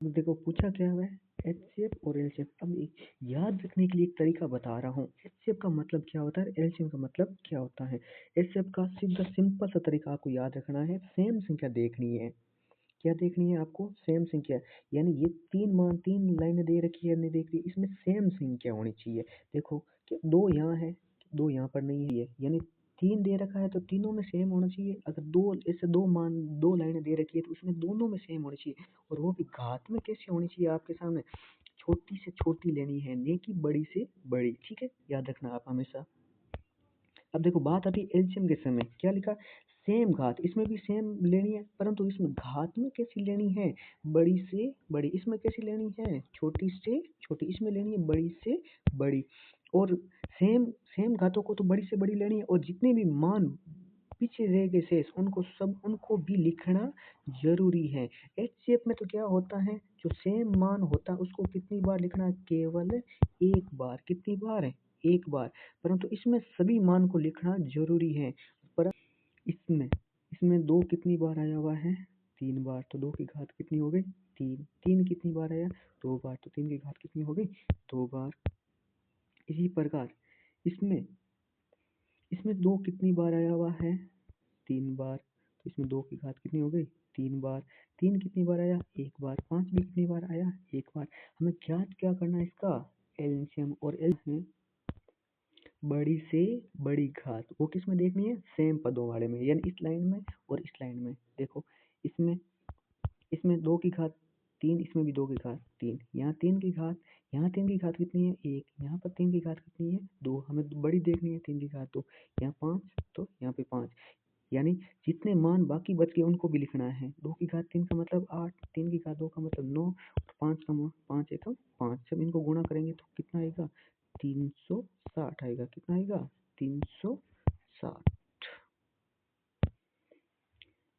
तो देखो पूछा क्या हुआ है, एचसीएफ और एलसीएम। अब याद रखने के लिए एक तरीका बता रहा हूँ। एचसीएफ का मतलब क्या होता है, एलसीएम का मतलब क्या होता है। एचसीएफ का सीधा सिंपल सा तरीका आपको याद रखना है, सेम संख्या देखनी है। क्या देखनी है आपको, सेम संख्या। यानी ये तीन लाइनें दे रखी है, नहीं देख रही, इसमें सेम संख्या होनी चाहिए। देखो कि दो यहाँ है, दो यहाँ पर नहीं है, यानी तीन दे रखा है तो तीनों में सेम होना चाहिए। अगर दो लाइनें दे रखी है तो उसमें दोनों में सेम होनी चाहिए। और वो भी घात में कैसे होनी चाहिए आपके सामने, छोटी से छोटी लेनी है, नहीं कि बड़ी से बड़ी। ठीक है, याद रखना आप हमेशा। अब देखो बात आती है एलसीएम के समय, क्या लिखा, सेम घात, इसमें भी सेम लेनी है, परंतु इसमें घात में कैसी लेनी है, बड़ी से बड़ी। इसमें कैसी लेनी है, छोटी से छोटी। इसमें लेनी है बड़ी से बड़ी। और सेम सेम घातों को तो बड़ी से बड़ी लेनी है, और जितने भी मान पीछे रह गए शेष उनको भी लिखना जरूरी है। एचसीएफ में तो क्या होता है, जो सेम मान होता है उसको कितनी बार लिखना है, केवल एक बार। कितनी बार है, एक बार। परंतु इसमें सभी मान को लिखना जरूरी है। पर इसमें इसमें दो कितनी बार आया हुआ है, तीन बार। तो दो की घात कितनी हो गई, तीन। तीन कितनी बार आया, दो बार। तो तीन की घात कितनी हो गई, दो बार। इसी प्रकार इसमें इसमें दो कितनी बार आया हुआ है, तीन बार। तो इसमें दो की घात कितनी हो गई, तीन बार। तीन कितनी बार आया, एक बार। पांच भी कितनी बार आया, एक बार। हमें ज्ञात क्या करना है इसका, एलसीएम। और एल बड़ी से बड़ी घात वो किसमें देखनी है, सेम पदों वाले में, यानी इस लाइन में और इस लाइन में। देखो इसमें इसमें दो की घात तीन, इसमें भी दो की घात तीन। यहाँ तीन की घात, यहाँ तीन की घात कितनी है, एक। यहाँ पर तीन की घात कितनी है, दो। हमें बड़ी देखनी है, तीन की घात दो। यहाँ पाँच, तो यहाँ पे पाँच। यानी जितने मान बाकी बच गए उनको भी लिखना है। दो की घात तीन का मतलब आठ, तीन की घात दो का मतलब नौ, और पाँच का पाँच एकम पाँच। जब इनको गुणा करेंगे तो कितना आएगा, 360 आएगा। कितना आएगा, 360।